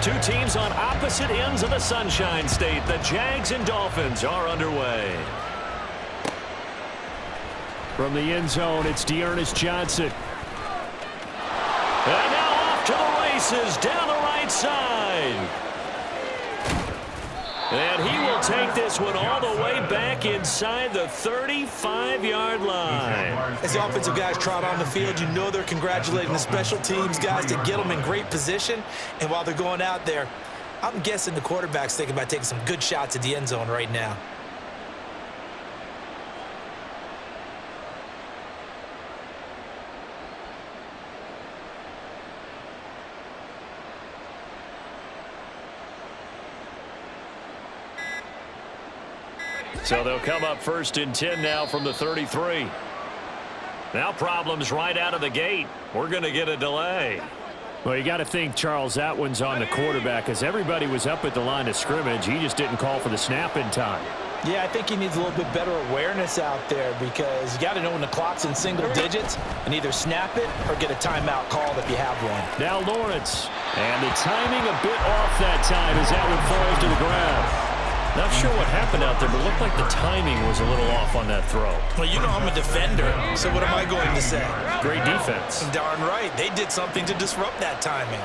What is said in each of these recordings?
Two teams on opposite ends of the Sunshine State. The Jags and Dolphins are underway. From the end zone, it's Dearness Johnson. And now off to the races down the right side. And he will take this one all the way back inside the 35-yard line. As the offensive guys trot on the field, you know they're congratulating the special teams guys to get them in great position. And while they're going out there, I'm guessing the quarterback's thinking about taking some good shots at the end zone right now. So they'll come up 1st and 10 now from the 33. Now problems right out of the gate. We're going to get a delay. Well, you got to think, Charles, that one's on the quarterback because everybody was up at the line of scrimmage. He just didn't call for the snap in time. Yeah, I think he needs a little bit better awareness out there because you got to know when the clock's in single digits and either snap it or get a timeout called if you have one. Now Lawrence. And the timing a bit off that time as that one falls to the ground. Not sure what happened out there, but it looked like the timing was a little off on that throw. Well, you know I'm a defender, so what am I going to say? Great defense. Darn right. They did something to disrupt that timing.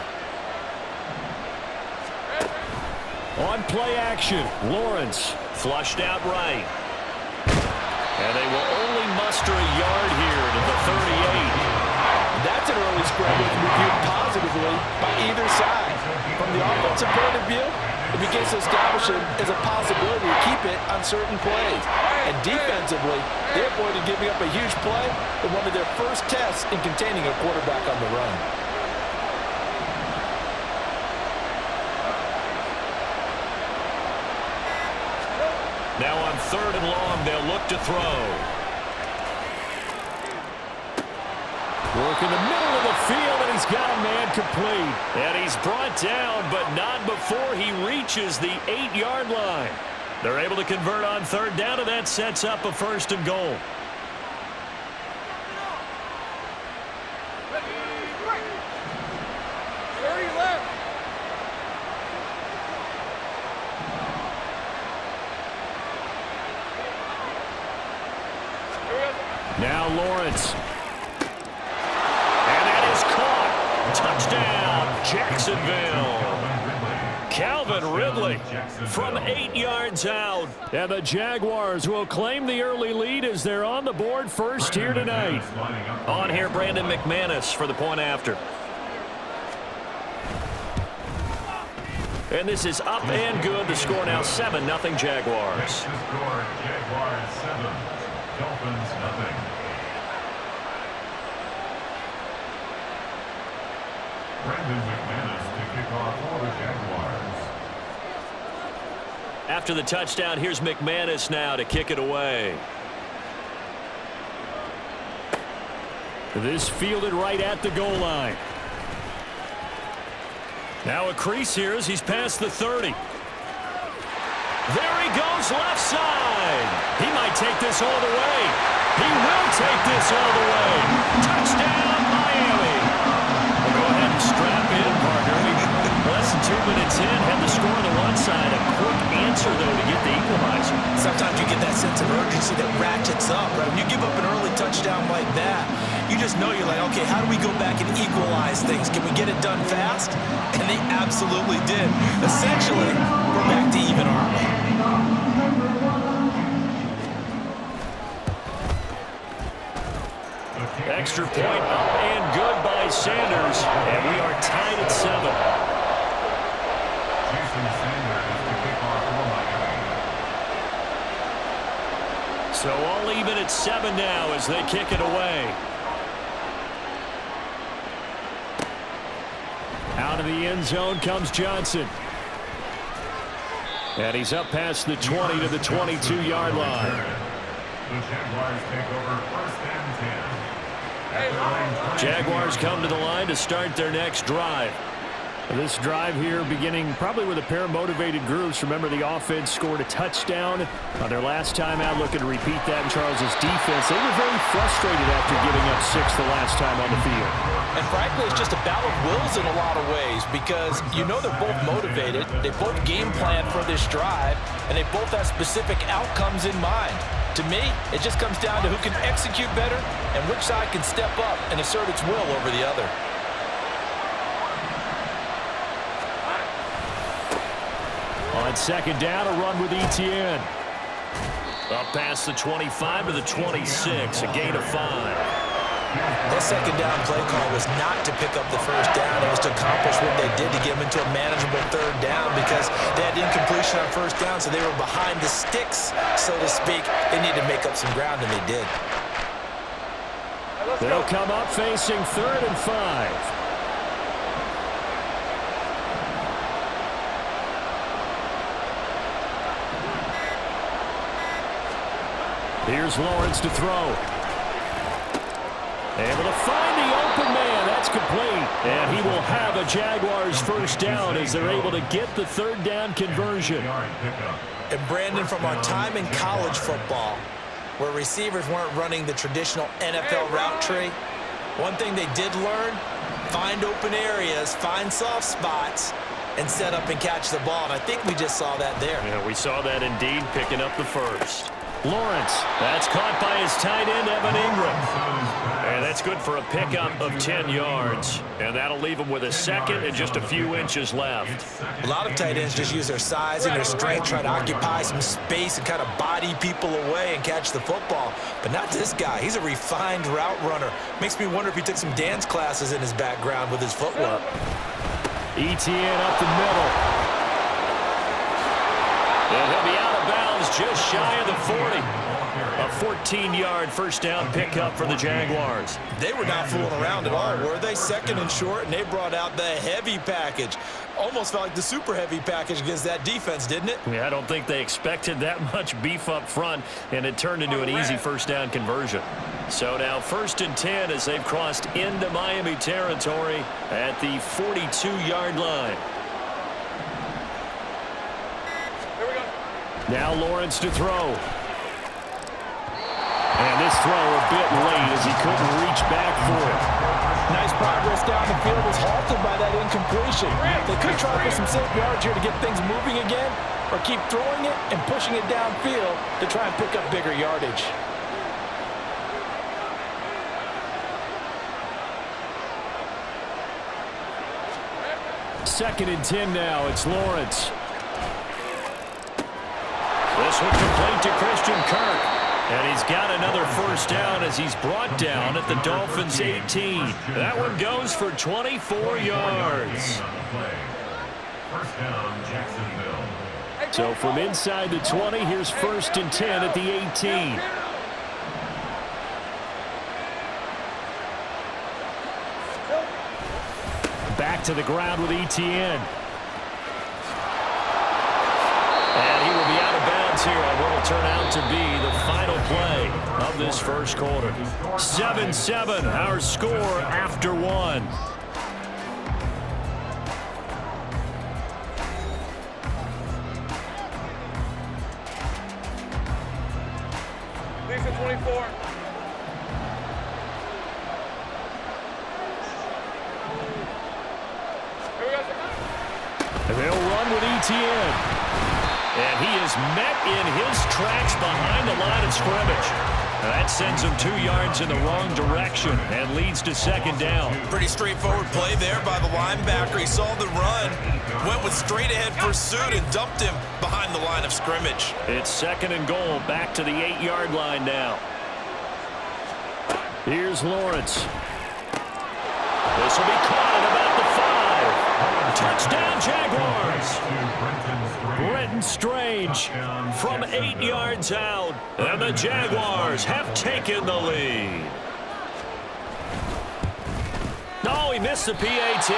On play action, Lawrence. Flushed out right. And they will only muster a yard here to the 38. That's an early spread that can be viewed positively by either side. From the offensive point of view, it begins to establish it as a possibility to keep it on certain plays. And defensively, they avoided giving up a huge play in one of their first tests in containing a quarterback on the run. Now on 3rd and long, they'll look to throw. Work in the middle of the field, and he's got a man complete. And he's brought down, but not before he reaches the 8-yard line. They're able to convert on 3rd down, and that sets up a 1st and goal. Now Lawrence. Touchdown, Jacksonville. Calvin Ridley from 8 yards out. And the Jaguars will claim the early lead as they're on the board first here tonight. On here, Brandon McManus for the point after. And this is up and good. The score now 7-0 Jaguars. Jaguars 7, Dolphins 0. Brandon McManus to kick off for the Jaguars. After the touchdown, here's McManus now to kick it away. This fielded right at the goal line. Now a crease here as he's past the 30. There he goes left side. He might take this all the way. He will take this all the way. Touchdown, Miami. Go ahead and strap in, partner. Less than 2 minutes in, had the score on the one side. A quick answer, though, to get the equalizer. Sometimes you get that sense of urgency that ratchets up, right? When you give up an early touchdown like that, you just know you're like, okay, how do we go back and equalize things? Can we get it done fast? And they absolutely did. Essentially, we're back to even, aren't we? Extra point up and good by Sanders, and we are tied at 7. Jason Sanders to kick off for Miami. So all even at 7 now as they kick it away. Out of the end zone comes Johnson. And he's up past the 20 to the 22-yard line. The Jaguars take over 1st and 10. Jaguars come to the line to start their next drive. This drive here beginning probably with a pair of motivated groups. Remember, the offense scored a touchdown on their last time out, looking to repeat that in Charles' defense. They were very frustrated after giving up 6 the last time on the field. And frankly, it's just a battle of wills in a lot of ways because you know they're both motivated, they both game plan for this drive, and they both have specific outcomes in mind. To me, it just comes down to who can execute better and which side can step up and assert its will over the other. On second down, a run with Etienne. Up past the 25 to the 26, a gain of 5. That second down play call was not to pick up the first down. It was to accomplish what they did to get them into a manageable third down because they had incompletion on first down, so they were behind the sticks, so to speak. They needed to make up some ground, and they did. They'll come up facing 3rd and 5. Here's Lawrence to throw. Able to find the open man. That's complete. And he will have a Jaguars first down as they're able to get the 3rd down conversion. And Brandon, from our time in college football, where receivers weren't running the traditional NFL route tree, one thing they did learn, find open areas, find soft spots, and set up and catch the ball. And I think we just saw that there. Yeah, we saw that indeed, picking up the first. Lawrence. That's caught by his tight end, Evan Ingram. And that's good for a pickup of 10 yards. And that'll leave him with a second and just a few inches left. A lot of tight ends just use their size and their strength, try to occupy some space and kind of body people away and catch the football. But not this guy. He's a refined route runner. Makes me wonder if he took some dance classes in his background with his footwork. Etienne up the middle. And he'll be out of bounds just shy of the 40. A 14-yard first down pickup for the Jaguars. They were not fooling around at all, were they? Second and short, and they brought out the heavy package. Almost felt like the super heavy package against that defense, didn't it? Yeah, I don't think they expected that much beef up front, and it turned into an easy first down conversion. So now 1st and 10 as they've crossed into Miami territory at the 42-yard line. Now Lawrence to throw. And this throw a bit late as he couldn't reach back for it. Nice progress down the field was halted by that incompletion. They could try for some safe yards here to get things moving again, or keep throwing it and pushing it downfield to try and pick up bigger yardage. Second and 10 now. It's Lawrence. This one complete to Christian Kirk. And he's got another first down as he's brought down at the Dolphins' 18. That one goes for 24 yards. First down, Jacksonville. So from inside the 20, here's 1st and 10 at the 18. Back to the ground with Etienne. And he will be out of bounds here on what will turn out to be the final play of this first quarter. 7-7, our score after one. Leaves at 24. And they'll run with Etienne. And he is met in his tracks behind the line of scrimmage. That sends him 2 yards in the wrong direction and leads to second down. Pretty straightforward play there by the linebacker. He saw the run, went with straight-ahead pursuit, and dumped him behind the line of scrimmage. It's second and goal, back to the 8-yard line now. Here's Lawrence. This will be caught at about the 5. Touchdown, Jaguars. Brenton Strange From 8 yards out, and the Jaguars have taken the lead. Oh, he missed the PAT.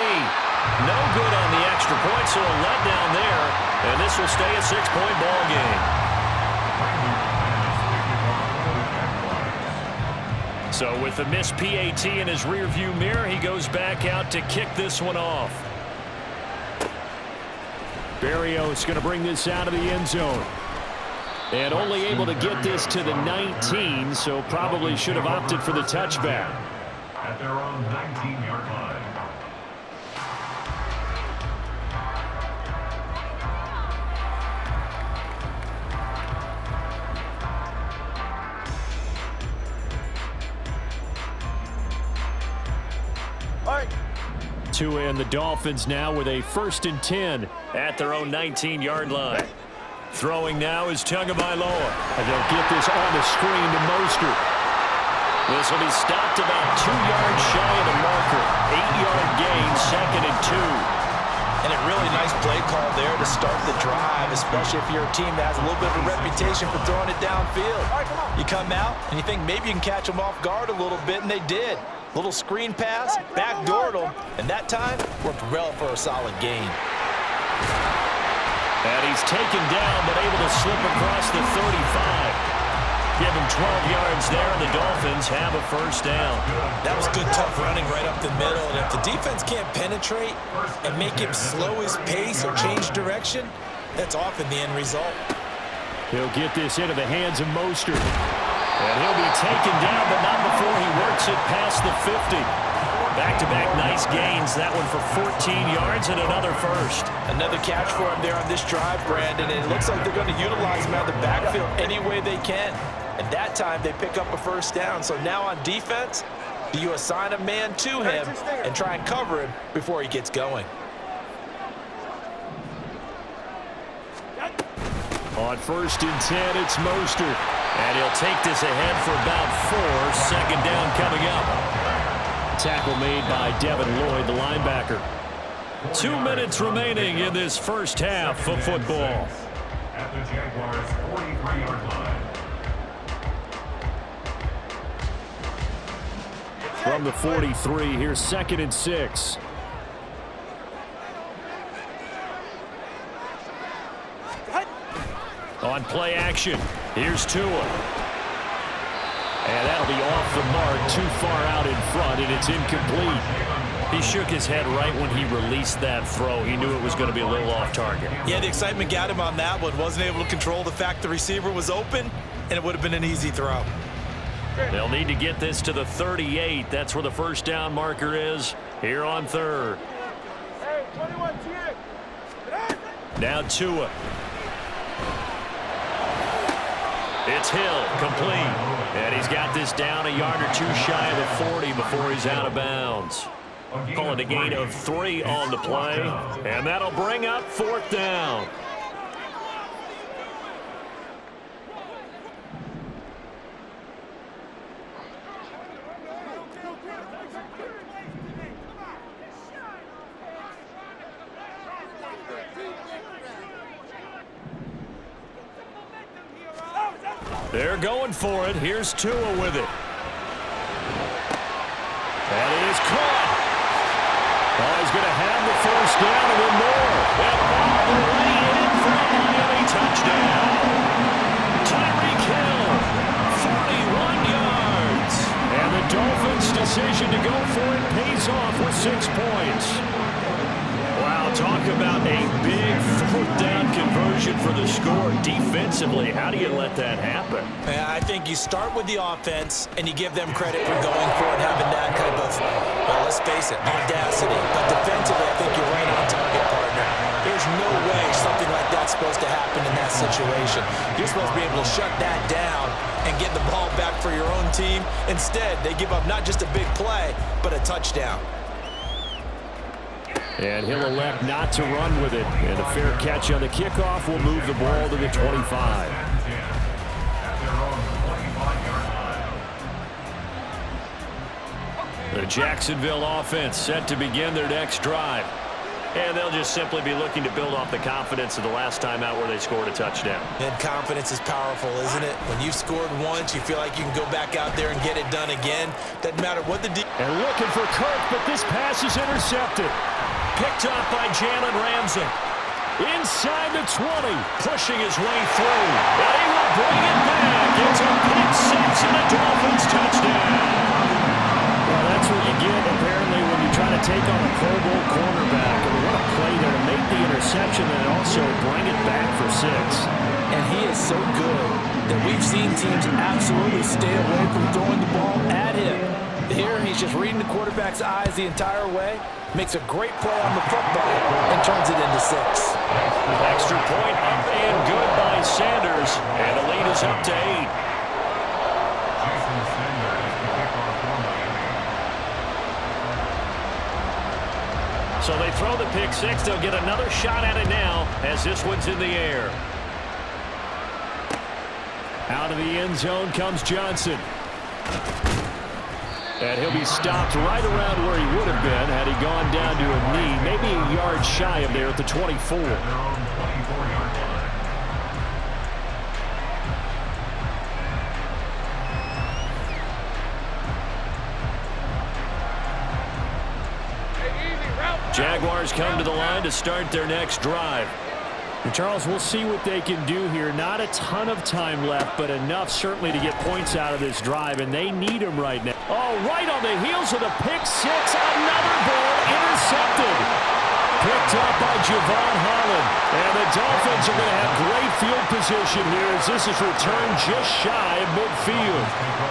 No good on the extra point, so a letdown there, and this will stay a 6-point ball game. So with the missed PAT in his rearview mirror, he goes back out to kick this one off. Berrios going to bring this out of the end zone. And only able to get this to the 19, so probably should have opted for the touchback. At their own 19-yard line. Tua and the Dolphins now with a 1st and 10 at their own 19-yard line. Throwing now is Tagovailoa. And they'll get this on the screen to Mostert. This will be stopped about 2 yards shy of the marker. 8-yard gain, 2nd and 2. And a really nice play call there to start the drive, especially if you're a team that has a little bit of a reputation for throwing it downfield. You come out and you think maybe you can catch them off guard a little bit, and they did. Little screen pass, backdoored them, and that time worked well for a solid gain. And he's taken down, but able to slip across the 35. Give him 12 yards there, and the Dolphins have a 1st down. That was good, tough running right up the middle. And if the defense can't penetrate and make him slow his pace or change direction, that's often the end result. He'll get this into the hands of Mostert. And he'll be taken down, but not before he works it past the 50. Back-to-back nice gains. That one for 14 yards and another 1st. Another catch for him there on this drive, Brandon. And it looks like they're going to utilize him out of the backfield any way they can. And that time they pick up a 1st down. So now on defense, do you assign a man to him and try and cover him before he gets going? On 1st and 10, it's Mostert. And he'll take this ahead for about 4. 2nd down coming up. Tackle made by Devin Lloyd, the linebacker. 2 minutes remaining in this 1st half of football. At the Jaguars' 43-yard line. From the 43, here's 2nd and 6. On play action, here's Tua. And that'll be off the mark, too far out in front, and it's incomplete. He shook his head right when he released that throw. He knew it was going to be a little off target. Yeah, the excitement got him on that one. Wasn't able to control the fact the receiver was open, and it would have been an easy throw. They'll need to get this to the 38. That's where the 1st down marker is here on 3rd. Hey, 21, Now Tua. It's Hill, complete. And he's got this down a yard or 2 shy of the 40 before he's out of bounds. Call it a gain of 3 on the play. And that'll bring up 4th down. They're going for it. Here's Tua with it. That is caught. Oh, he's going to have the 1st down and then more. And all the way in for a Miami touchdown. Tyreek Hill, 41 yards. And the Dolphins' decision to go for it pays off with 6 points. Wow, talk about a big 4th down conversion for the score. Defensively, how do you let that happen? I think you start with the offense and you give them credit for going for it, having that kind of, well, let's face it, audacity. But defensively, I think you're right on target, partner. There's no way something like that's supposed to happen in that situation. You're supposed to be able to shut that down and get the ball back for your own team. Instead, they give up not just a big play, but a touchdown. And he'll elect not to run with it. And a fair catch on the kickoff will move the ball to the 25. The Jacksonville offense set to begin their next drive. And they'll just simply be looking to build off the confidence of the last time out where they scored a touchdown. And confidence is powerful, isn't it? When you've scored once, you feel like you can go back out there and get it done again. Doesn't matter what the And looking for Kirk, but this pass is intercepted. Picked up by Jalen Ramsey. Inside the 20. Pushing his way through. And he will bring it back. It's a pick 6 and a Dolphins touchdown. Well, that's what you get, apparently, when you try trying to take on a Pro Bowl cornerback. And what a play there to make the interception and also bring it back for 6. And he is so good that we've seen teams absolutely stay away from throwing the ball at him. Here, he's just reading the quarterback's eyes the entire way, makes a great play on the football, and turns it into 6. Extra point up and good by Sanders, and the lead is up to 8. Jason Sanders to kick off for Miami. So they throw the pick 6. They'll get another shot at it now as this one's in the air. Out of the end zone comes Johnson. And he'll be stopped right around where he would have been had he gone down to a knee, maybe a yard shy of there at the 24. Their own 24-yard line. Jaguars come to the line to start their next drive. And Charles, we'll see what they can do here. Not a ton of time left, but enough certainly to get points out of this drive, and they need them right now. Oh, right on the heels of the pick 6. Another ball intercepted. Picked up by Javon Holland. And the Dolphins are going to have great field position here as this is returned just shy of midfield.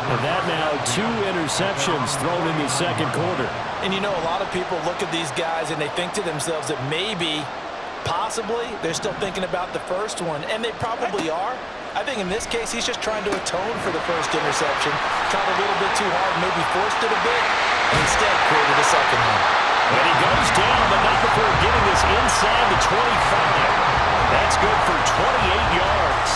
And that now 2 interceptions thrown in the second quarter. And you know, a lot of people look at these guys and they think to themselves that maybe, possibly, they're still thinking about the first one, and they probably are. I think in this case, he's just trying to atone for the first interception, tried a little bit too hard, maybe forced it a bit, and instead created a second one. And he goes down, but not before getting this inside the 25. That's good for 28 yards.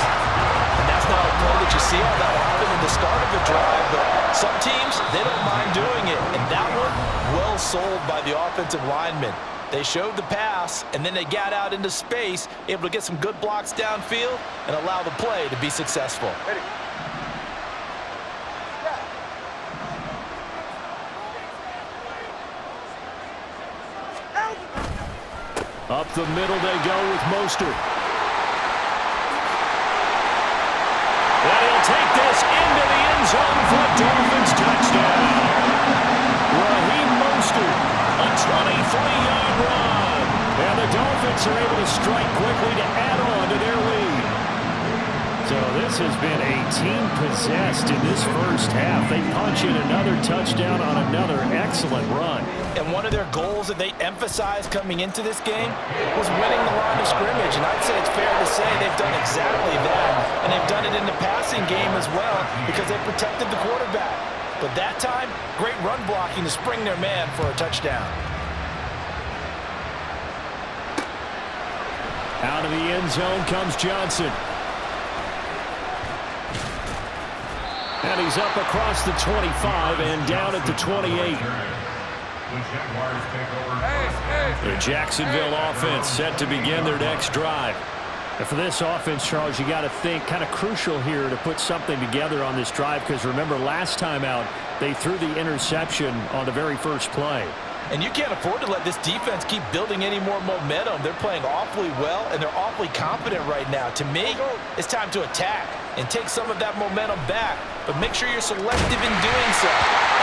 And that's not a play that you see all that often in the start of a drive, but some teams, they don't mind doing it. And that one, well sold by the offensive lineman. They showed the pass, and then they got out into space, able to get some good blocks downfield and allow the play to be successful. Up the middle they go with Mostert. And he'll take this into the end zone for a Dolphins touchdown. Raheem Mostert. A 23-yard run. And the Dolphins are able to strike quickly to add on to their lead. So this has been a team possessed in this first half. They punch in another touchdown on another excellent run. And one of their goals that they emphasized coming into this game was winning the line of scrimmage. And I'd say it's fair to say they've done exactly that. And they've done it in the passing game as well because they've protected the quarterback. But that time, great run blocking to spring their man for a touchdown. Out of the end zone comes Johnson. And he's up across the 25 and down at the 28. The Jaguars take over. The Jacksonville offense set to begin their next drive. And for this offense, Charles, you got to think kind of crucial here to put something together on this drive because remember last time out they threw the interception on the very first play. And you can't afford to let this defense keep building any more momentum. They're playing awfully well, and they're awfully confident right now. To me, it's time to attack and take some of that momentum back, but make sure you're selective in doing so.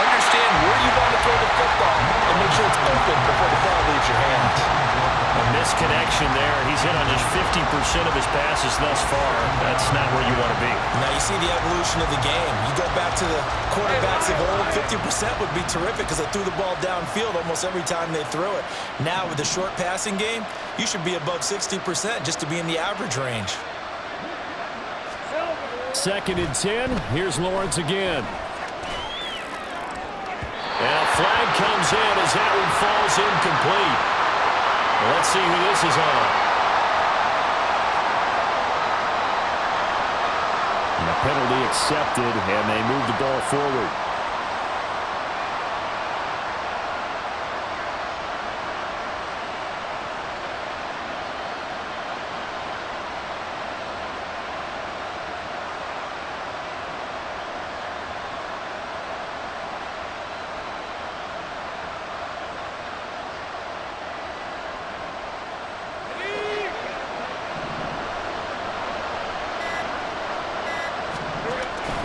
Understand where you want to throw the football and make sure it's open before the ball leaves your hands. A misconnection there. He's hit on just 50% of his passes thus far. That's not where you want to be. Now you see the evolution of the game. You go back to the quarterbacks of old, 50% would be terrific because they threw the ball downfield almost every time they threw it. Now with the short passing game, you should be above 60% just to be in the average range. 2nd and 10. Here's Lawrence again. And a flag comes in as that one falls incomplete. Let's see who this is on. And the penalty accepted, and they move the ball forward.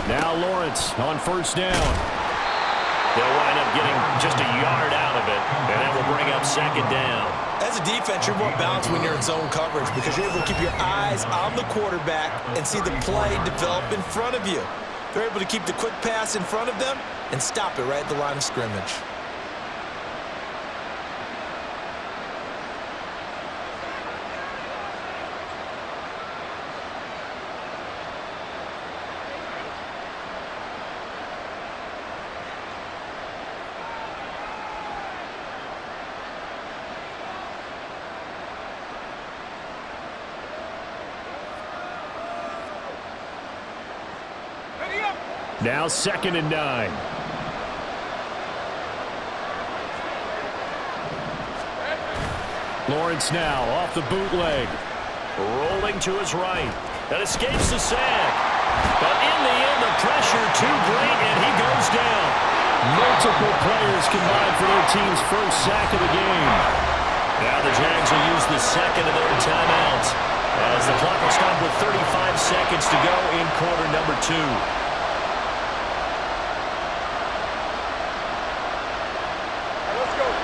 Now Lawrence on 1st down. They'll wind up getting just a yard out of it. it, and that will bring up second down. As a defense, you're more balanced when you're in zone coverage because you're able to keep your eyes on the quarterback and see the play develop in front of you. They're able to keep the quick pass in front of them and stop it right at the line of scrimmage. Now 2nd and 9. Lawrence now off the bootleg. Rolling to his right. That escapes the sack. But in the end, the pressure too great, and he goes down. Multiple players combined for their team's first sack of the game. Now the Jags will use the second of their timeouts as the clock will stop with 35 seconds to go in quarter number 2.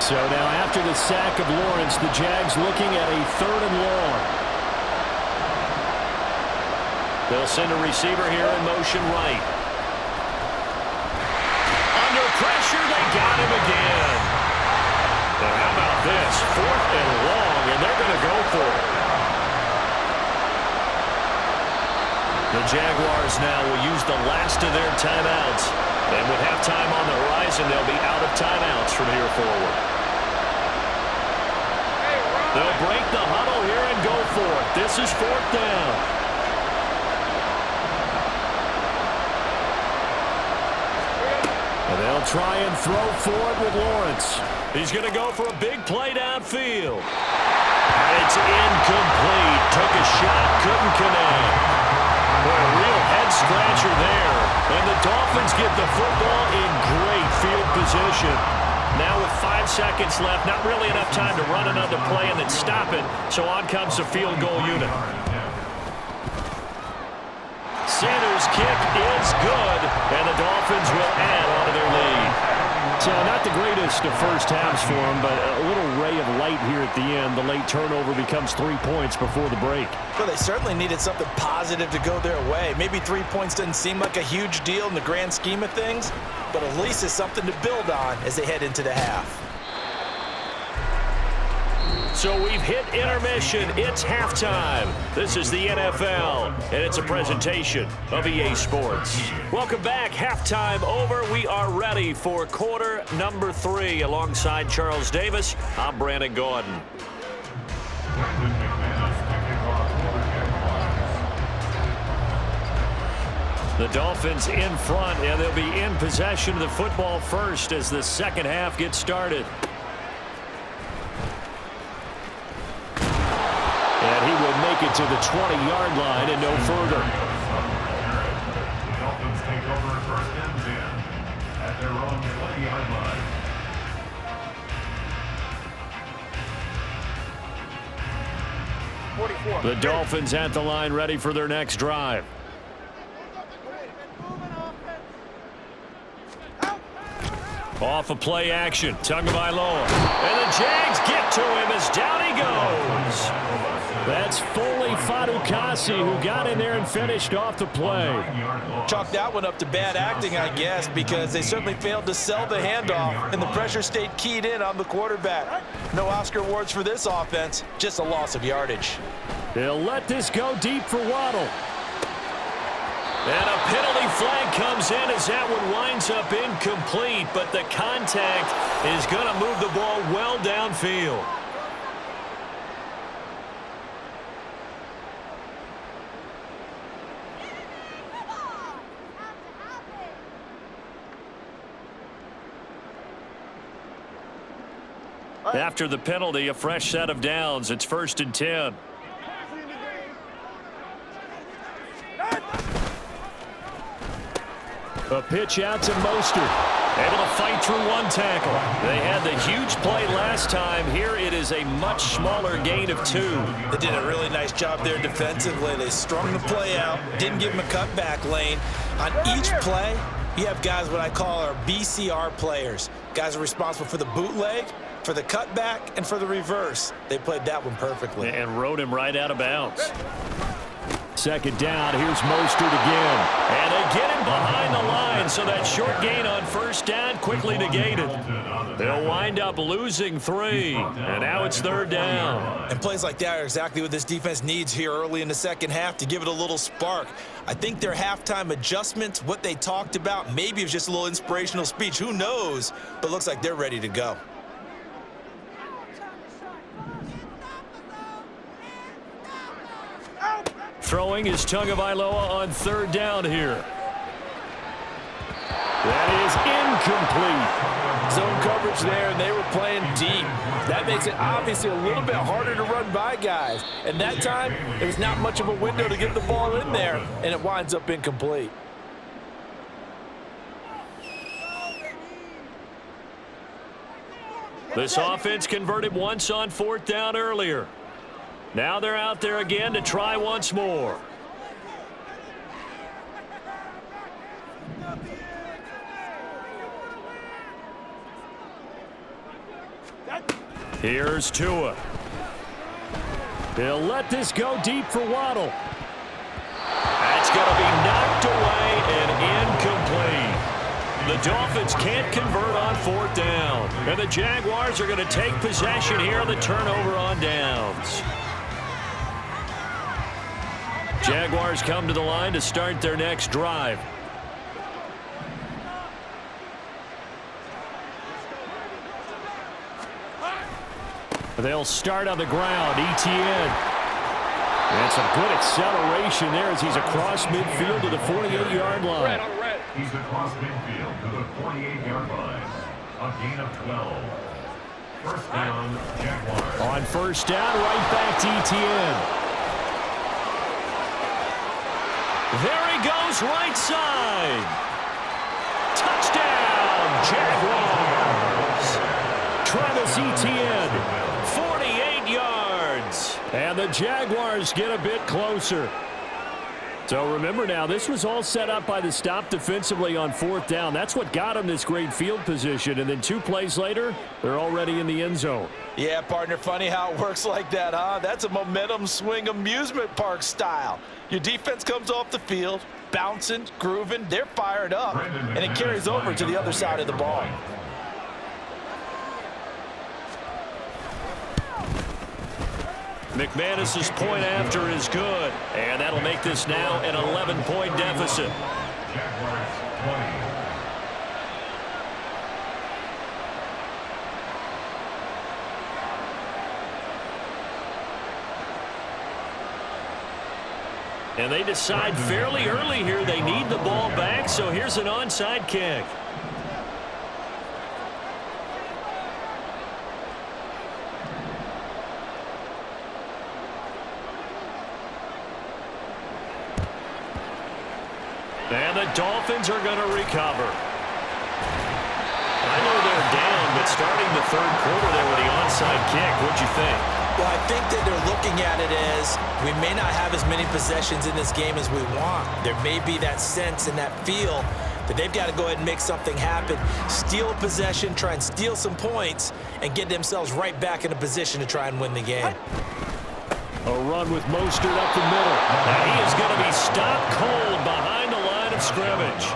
So now after the sack of Lawrence, the Jags looking at a 3rd and long. They'll send a receiver here in motion right. Under pressure, they got him again. And how about this? 4th and long, and they're going to go for it. The Jaguars now will use the last of their timeouts. And with halftime on the horizon, they'll be out of timeouts from here forward. They'll break the huddle here and go for it. This is 4th down. And they'll try and throw for it with Lawrence. He's going to go for a big play downfield. And it's incomplete. Took a shot, couldn't connect. Boy, a real head-scratcher there. And the Dolphins get the football in great field position. Now with 5 seconds left, not really enough time to run another play and then stop it. So on comes the field goal unit. Sanders' kick is good, and the Dolphins will add on to their lead. So not the greatest of first halves for them, but a little ray of light here at the end. The late turnover becomes 3 points before the break. Well, they certainly needed something positive to go their way. Maybe 3 points doesn't seem like a huge deal in the grand scheme of things, but at least it's something to build on as they head into the half. So we've hit intermission. It's halftime. This is the NFL, and it's a presentation of EA Sports. Welcome back. Halftime over. We are ready for quarter number 3. Alongside Charles Davis, I'm Brandon Gordon. The Dolphins in front, and they'll be in possession of the football first as the second half gets started. And he will make it to the 20-yard line and no further. The Dolphins take over 1st and 10 at their own 20-yard line. The Dolphins at the line ready for their next drive. Off a play action. Tagovailoa. And the Jags get to him as down he goes. That's Foley Fatukasi who got in there and finished off the play. Chalk that one up to bad acting, I guess, because they certainly failed to sell the handoff, and the pressure stayed keyed in on the quarterback. No Oscar awards for this offense, just a loss of yardage. They'll let this go deep for Waddle. And a penalty flag comes in as that one winds up incomplete, but the contact is going to move the ball well downfield. After the penalty, a fresh set of downs. It's 1st and 10. A pitch out to Mostert. Able to fight through one tackle. They had the huge play last time. Here it is a much smaller gain of 2. They did a really nice job there defensively. They strung the play out, didn't give him a cutback lane. On each play, You have guys what I call our BCR players. Guys are responsible for the bootleg, for the cutback, and for the reverse. They played that one perfectly. And rode him right out of bounds. Second down, here's Mostert again. And they get him behind the line, so that short gain on first down quickly negated. They'll wind up losing 3, and now it's third down. And plays like that are exactly what this defense needs here early in the second half to give it a little spark. I think their halftime adjustments, what they talked about, maybe it was just a little inspirational speech. Who knows? But it looks like they're ready to go. Throwing is Tagovailoa on third down here. That is incomplete. Zone coverage there, and they were playing deep. That makes it obviously a little bit harder to run by guys. And that time, it was not much of a window to get the ball in there, and it winds up incomplete. This offense converted once on fourth down earlier. Now they're out there again to try once more. Here's Tua. He'll let this go deep for Waddle. That's going to be knocked away and incomplete. The Dolphins can't convert on fourth down. And the Jaguars are going to take possession here on the turnover on downs. Jaguars come to the line to start their next drive. They'll start on the ground. Etienne. And some good acceleration there as he's across midfield to the 48-yard line. He's across midfield to the 48-yard line. A gain of 12. First down, Jaguars. On first down, right back to Etienne. There he goes, right side. Touchdown, Jaguars. Travis Etienne, 48 yards. And the Jaguars get a bit closer. So remember now, this was all set up by the stop defensively on fourth down. That's what got them this great field position. And then 2 plays later, they're already in the end zone. Yeah, partner, funny how it works like that, huh? That's a momentum swing amusement park style. Your defense comes off the field, bouncing, grooving, they're fired up, and it carries over to the other side of the ball. McManus's point after is good, and that'll make this now an 11-point deficit. Jaguars 20. And they decide fairly early here they need the ball back, so here's an onside kick. And the Dolphins are going to recover. I know they're down, but starting the third quarter there with the onside kick, what'd you think? Well, I think that they're looking at it as we may not have as many possessions in this game as we want. There may be that sense and that feel that they've got to go ahead and make something happen, steal a possession, try and steal some points, and get themselves right back in a position to try and win the game. A run with Mostert up the middle. And he is going to be stopped cold behind the line of scrimmage.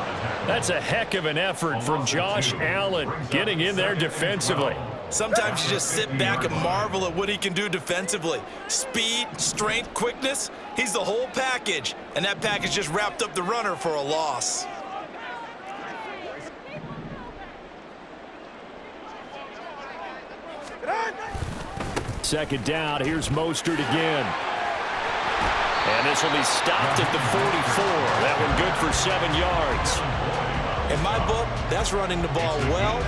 That's a heck of an effort from Josh Allen getting in there defensively. Sometimes you just sit back and marvel at what he can do defensively. Speed, strength, quickness, he's the whole package. And that package just wrapped up the runner for a loss. Second down, here's Mostert again. And this will be stopped at the 44. That one good for 7 yards. In my book, that's running the ball well,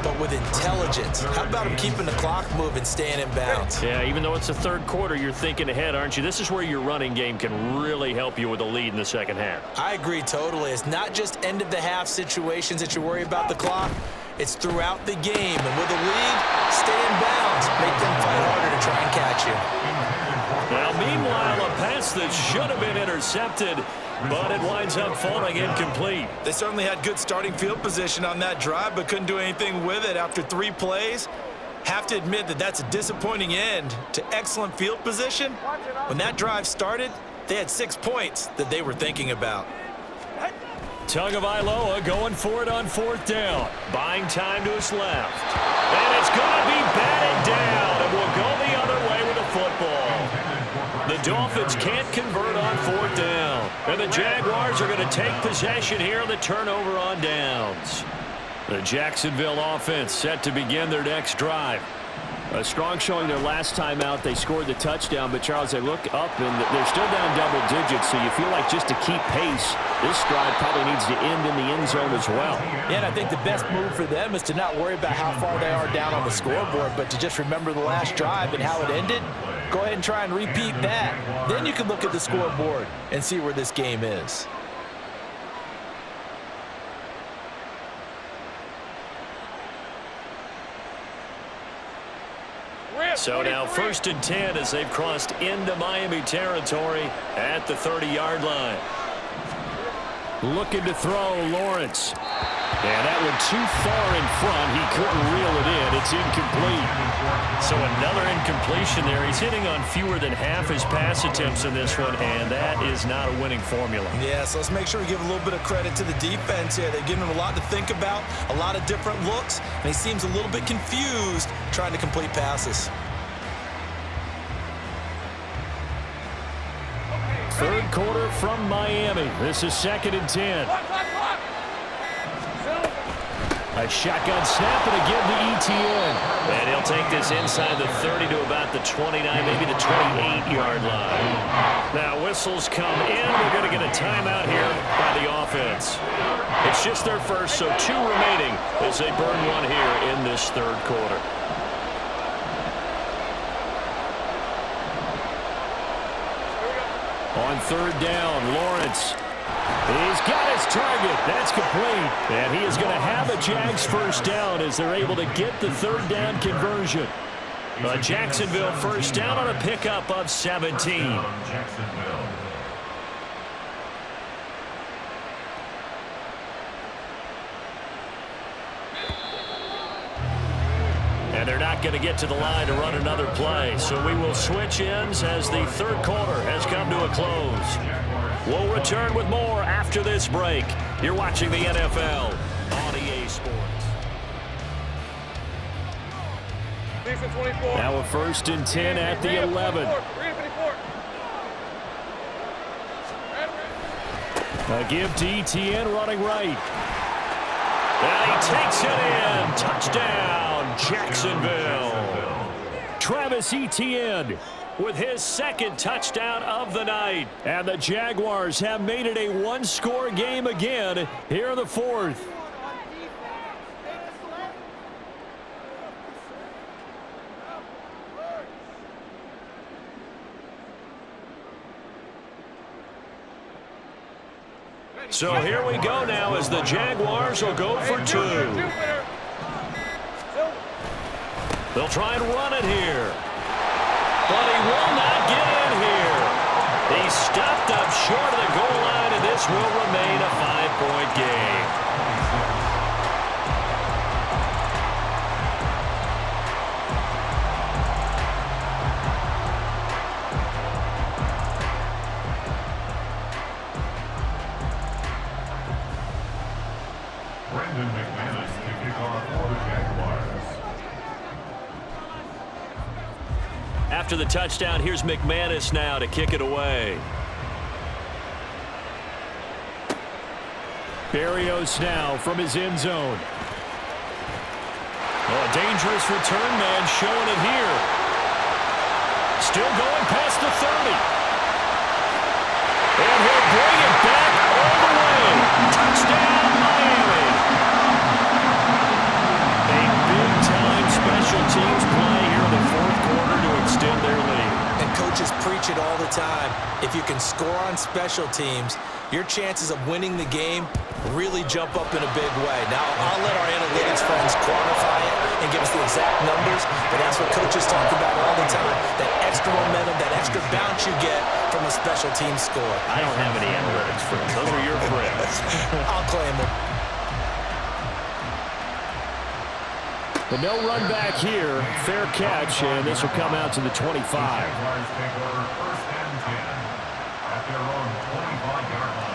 but with intelligence. How about him keeping the clock moving, staying in bounds? Yeah, even though it's the third quarter, you're thinking ahead, aren't you? This is where your running game can really help you with a lead in the second half. I agree totally. It's not just end-of-the-half situations that you worry about the clock. It's throughout the game. And with a lead, stay in bounds. Make them fight harder to try and catch you. Now, meanwhile, a pass that should have been intercepted but it winds up falling incomplete. They certainly had good starting field position on that drive, but couldn't do anything with it after 3 plays. Have to admit that that's a disappointing end to excellent field position. When that drive started, they had 6 points that they were thinking about. Tagovailoa going for it on 4th down. Buying time to his left. And it's going to be batted down, and we'll go the other way with the football. The Dolphins can't convert on 4th down. And the Jaguars are going to take possession here on the turnover on downs. The Jacksonville offense set to begin their next drive. A strong showing their last time out. They scored the touchdown, but Charles, they look up and they're still down double digits, so you feel like just to keep pace, this drive probably needs to end in the end zone as well. Yeah, and I think the best move for them is to not worry about how far they are down on the scoreboard, but to just remember the last drive and how it ended. Go ahead and try and repeat that. Then you can look at the scoreboard and see where this game is. So now 1st and 10 as they've crossed into Miami territory at the 30-yard line. Looking to throw, Lawrence. And that one too far in front. He couldn't reel it in. It's incomplete. So another incompletion there. He's hitting on fewer than half his pass attempts in this one, and that is not a winning formula. Yeah, so let's make sure we give a little bit of credit to the defense here. They've given him a lot to think about, a lot of different looks, and he seems a little bit confused trying to complete passes. 3rd quarter from Miami. This is 2nd and 10. A shotgun snap and again to Etienne. And he'll take this inside the 30 to about the 29, maybe the 28-yard line. Now whistles come in. We're going to get a timeout here by the offense. It's just their first, so 2 remaining as they burn one here in this 3rd quarter. On 3rd down, Lawrence. He's got his target. That's complete. And he is going to have a Jags 1st down as they're able to get the 3rd down conversion. A Jacksonville 1st down on a pickup of 17. And they're not going to get to the line to run another play. So we will switch ends as the 3rd quarter has come to a close. We'll return with more after this break. You're watching the NFL on EA Sports. Now a 1st and 10 at the 11. A give to Etienne running right. And he takes it in. Touchdown, Jacksonville. Travis Etienne with his 2nd touchdown of the night. And the Jaguars have made it a 1-score game again here in the 4th. So here we go now as the Jaguars will go for 2. They'll try and run it here. But he will not get in here. He's stopped up short of the goal line, and this will remain a 5-point game. After the touchdown, here's McManus now to kick it away. Berrios now from his end zone. Oh, a dangerous return man showing it here. Still going past the 30. And he'll bring it back all the way. Touchdown, Miami. A big-time special teams play here in the 4th quarter to extend their lead. And coaches preach it all the time. If you can score on special teams, your chances of winning the game really jump up in a big way. Now, I'll let our analytics friends quantify it and give us the exact numbers, but that's what coaches talk about all the time, that extra momentum, that extra bounce you get from a special team score. I don't have any analytics friends. Those are your friends. I'll claim them. But no run back here. Fair catch, and this will come out to the 25. Jaguars take over 1st and 10 at their own 25-yard line.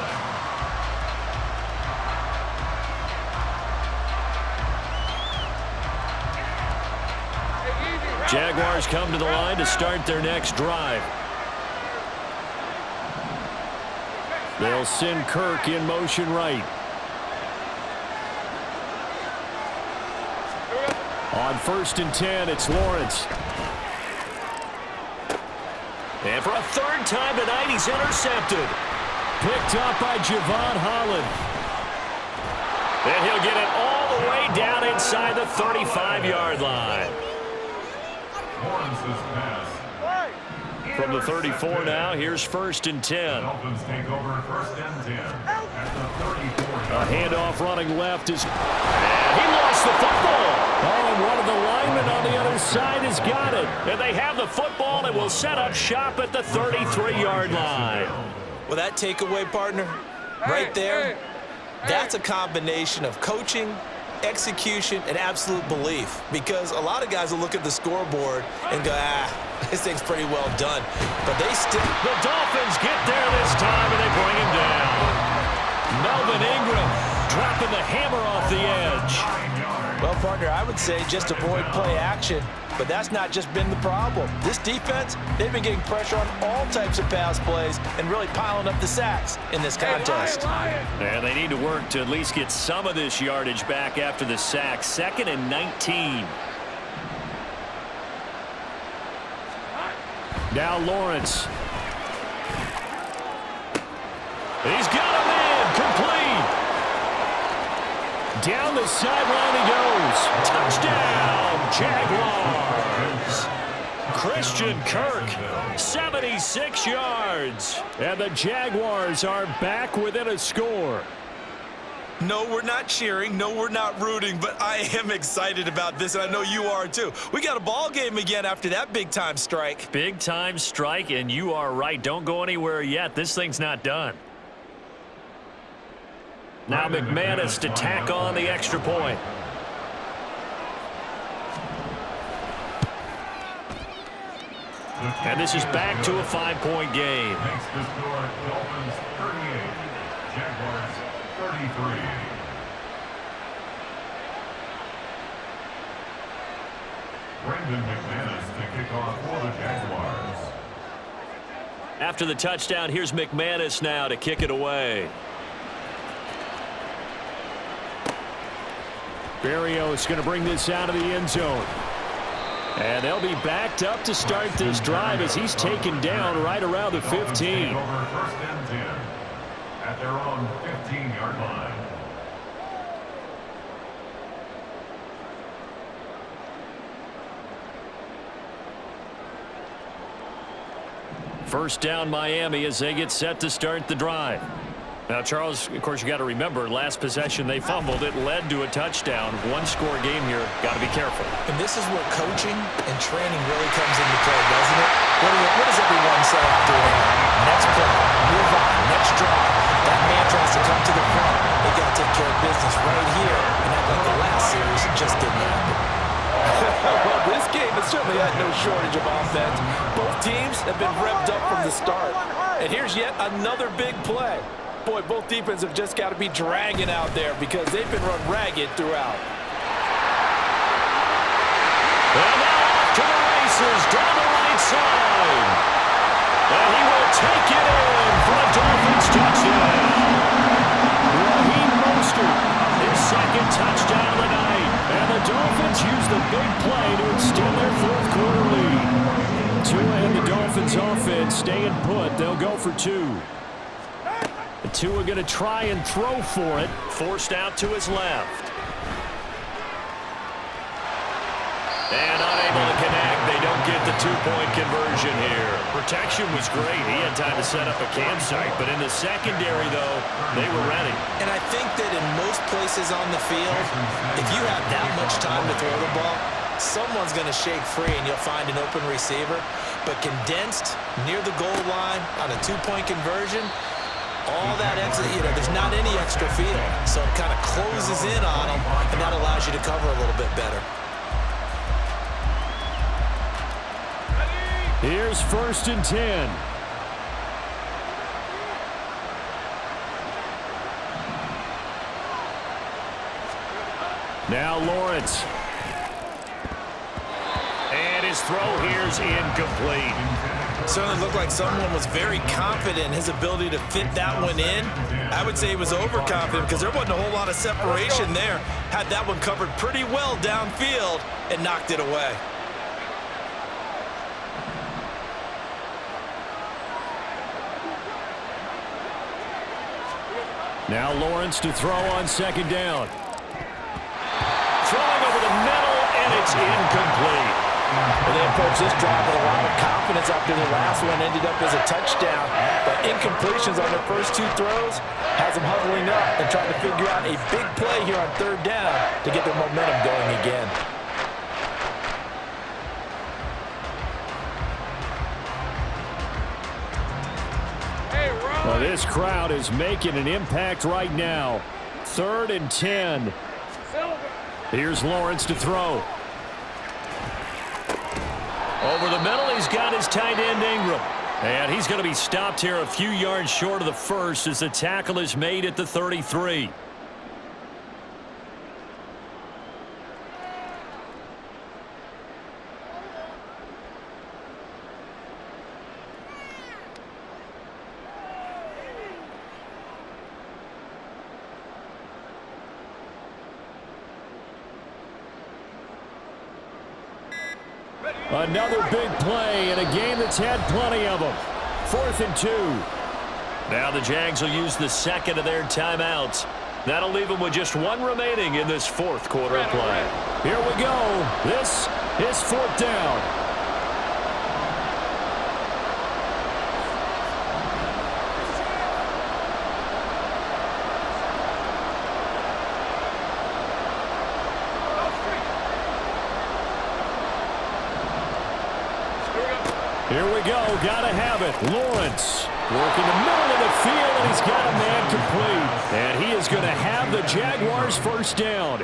Jaguars come to the line to start their next drive. They'll send Kirk in motion right. On 1st and 10, it's Lawrence. And for a third time tonight, he's intercepted. Picked up by Javon Holland. And he'll get it all the way down inside the 35-yard line. Lawrence's pass. From the 34 now, here's 1st and 10. Dolphins take over 1st and 10 at the 34-yard A line. handoff running left is... And he lost the football. Oh, and one of the linemen on the other side has got it. And they have the football and will set up shop at the 33-yard line. Well, that takeaway, partner, right there, that's a combination of coaching, execution, and absolute belief. Because a lot of guys will look at the scoreboard and go, this thing's pretty well done. But they still... The Dolphins get there this time, and they bring him down. Melvin Ingram dropping the hammer off the edge. Well, partner, I would say just avoid play action. But that's not just been the problem. This defense, they've been getting pressure on all types of pass plays and really piling up the sacks in this contest. And they need to work to at least get some of this yardage back after the sack. 2nd and 19. Now Lawrence. He's got him in. Complete. Down the sideline he goes. Touchdown, Jaguars. Christian Kirk, 76 yards. And the Jaguars are back within a score. No, we're not cheering. No, we're not rooting. But I am excited about this, and I know you are too. We got a ball game again after that big-time strike. Big-time strike, and you are right. Don't go anywhere yet. This thing's not done. Now McManus to tack on the extra point. And this is back to a 5-point game. Makes the score Dolphins 38, Jaguars 33. Brendan McManus to kick off for the Jaguars. After the touchdown, here's McManus now to kick it away. Berrios going to bring this out of the end zone. And they'll be backed up to start this drive as he's taken down right around the 15. Over 1st and 10 at their own 15-yard line. First down Miami as they get set to start the drive. Now, Charles, of course, you got to remember, last possession they fumbled. It led to a touchdown. One-score game here. Got to be careful. And this is where coaching and training really comes into play, doesn't it? What does everyone say after that? Next play, move on, next drive. That man tries to come to the front. They got to take care of business right here. And that, like the last series, it just didn't happen. Well, this game has certainly had no shortage of offense. Both teams have been revved up from the start. And here's yet another big play. Boy, both defenses have just got to be dragging out there because they've been run ragged throughout. And now off to the races down the right side. And he will take it in for a Dolphins touchdown. Raheem Mostert, His second touchdown of the night. and the Dolphins use the big play to extend their fourth-quarter lead. Tua and the Dolphins offense staying put. They'll go for 2. Tua going to try and throw for it. Forced out to his left. And unable to connect. They don't get the two-point conversion here. Protection was great. He had time to set up a campsite, but in the secondary, though, they were ready. And I think that in most places on the field, if you have that much time to throw the ball, someone's going to shake free and you'll find an open receiver. But condensed near the goal line on a two-point conversion, all that extra, there's not any extra field. So it kind of closes in on them, and that allows you to cover a little bit better. Here's 1st and 10. Now Lawrence. And his throw here's incomplete. Certainly looked like someone was very confident in his ability to fit that one in. I would say he was overconfident because there wasn't a whole lot of separation there. Had that one covered pretty well downfield and knocked it away. Now Lawrence to throw on 2nd down. Throwing over the middle, and it's incomplete. And they approached this drive with a lot of confidence after the last one ended up as a touchdown. But incompletions on their first 2 throws has them huddling up and trying to figure out a big play here on 3rd down to get their momentum going again. Well, this crowd is making an impact right now. 3rd and 10. Here's Lawrence to throw. Over the middle, he's got his tight end Ingram. And he's going to be stopped here a few yards short of the first as the tackle is made at the 33. Another big play in a game that's had plenty of them. 4th and 2. Now the Jags will use the second of their timeouts. That'll leave them with just 1 remaining in this 4th quarter of play. Here we go. This is 4th down. Here we go. Got to have it. Lawrence working the middle of the field, and he's got a man complete. And he is going to have the Jaguars' 1st down.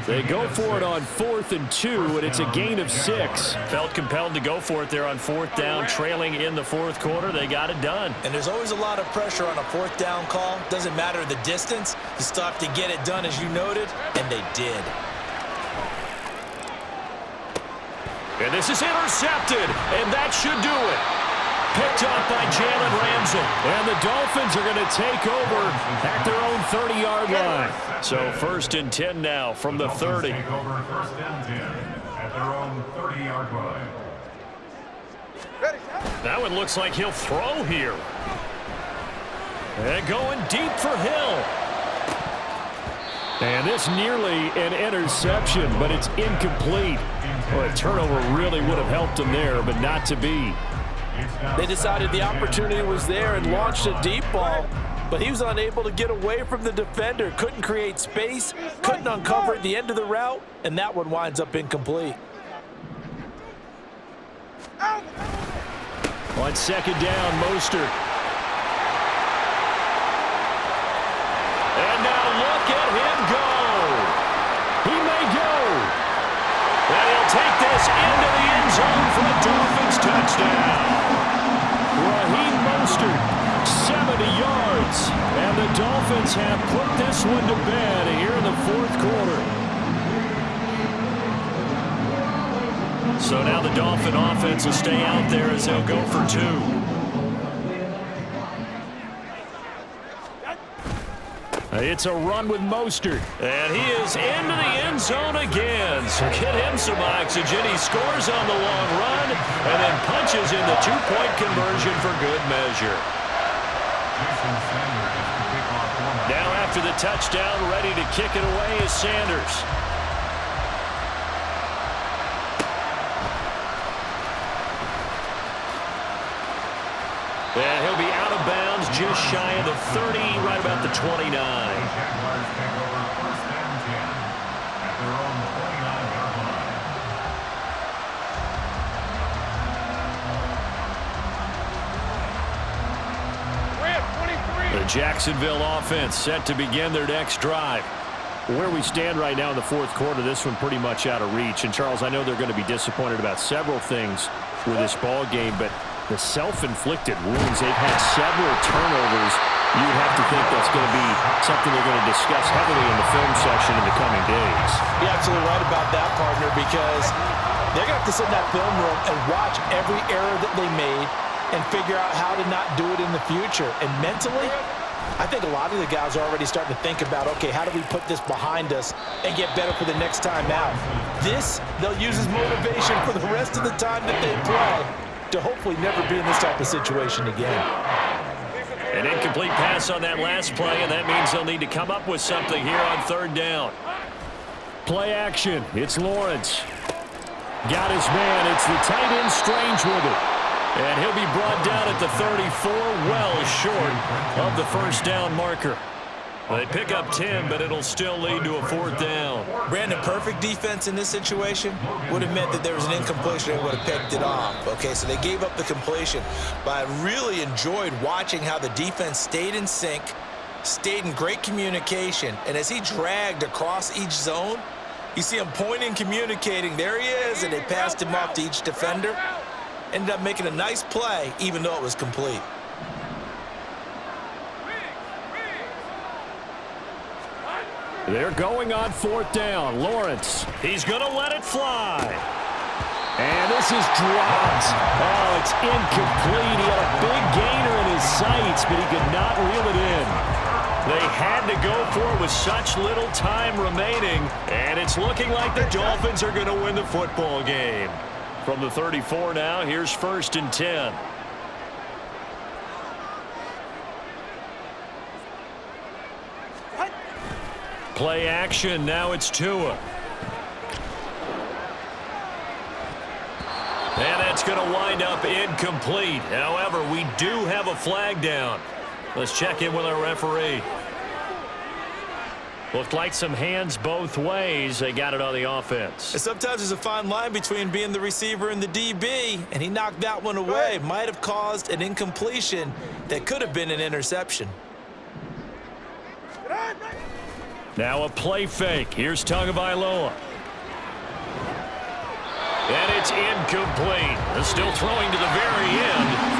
They go for it on 4th and 2, and it's a gain of 6. Felt compelled to go for it there on 4th down, trailing in the 4th quarter. They got it done. And there's always a lot of pressure on a 4th down call. Doesn't matter the distance. You still have to get it done, as you noted, and they did. And this is intercepted, and that should do it. Picked up by Jalen Ramsey. And the Dolphins are going to take over at their own 30-yard line. So 1st and 10 now from the 30. Take over 1st and 10 at their own 30-yard line. That one looks like he'll throw here. And going deep for Hill. And this nearly an interception, but it's incomplete. Well, a turnover really would have helped him there, but not to be. They decided the opportunity was there and launched a deep ball, but he was unable to get away from the defender. Couldn't create space, couldn't uncover at the end of the route, and that one winds up incomplete. On 2nd down, Mostert. And now look at him go. He may go. And he'll take this into the end zone for a Dolphins touchdown. Raheem Mostert, 70 yards. And the Dolphins have put this one to bed here in the 4th quarter. So now the Dolphin offense will stay out there as they'll go for 2. It's a run with Mostert. And he is into the end zone again. So get him some oxygen. He scores on the long run and then punches in the 2-point conversion for good measure. Now after the touchdown, ready to kick it away is Sanders. And he'll be out of bounds just shy of the 30, right about the 29. Jaguars take over 1st and 10 at their own 29-yard line. The Jacksonville offense set to begin their next drive. Where we stand right now in the fourth quarter, this one pretty much out of reach. And, Charles, I know they're going to be disappointed about several things with this ball game, but the self-inflicted wounds, they've had several turnovers. You would have to think that's going to be something they're going to discuss heavily in the film section in the coming days. You're absolutely right about that, partner, because they're going to have to sit in that film room and watch every error that they made and figure out how to not do it in the future. And mentally, I think a lot of the guys are already starting to think about, okay, how do we put this behind us and get better for the next time out? This, they'll use as motivation for the rest of the time that they play to hopefully never be in this type of situation again. An incomplete pass on that last play, and that means they'll need to come up with something here on 3rd down. Play action. It's Lawrence. Got his man. It's the tight end Strange with it. And he'll be brought down at the 34, well short of the 1st down marker. They pick up 10, but it'll still lead to a 4th down. Brandon, perfect defense in this situation would have meant that there was an incompletion and would have picked it off. Okay, so they gave up the completion, but I really enjoyed watching how the defense stayed in sync, stayed in great communication, and as he dragged across each zone, you see him pointing, communicating, there he is, and they passed him off to each defender. Ended up making a nice play, even though it was complete. They're going on 4th down. Lawrence. He's going to let it fly. And this is dropped. Oh, it's incomplete. He had a big gainer in his sights, but he could not reel it in. They had to go for it with such little time remaining, and it's looking like the Dolphins are going to win the football game. From the 34 now, here's 1st and 10. Play action, now it's Tua. And that's going to wind up incomplete. However, we do have a flag down. Let's check in with our referee. Looked like some hands both ways. They got it on the offense. And sometimes there's a fine line between being the receiver and the DB, and he knocked that one away. Might have caused an incompletion that could have been an interception. Now a play fake. Here's Tagovailoa. And it's incomplete. They're still throwing to the very end.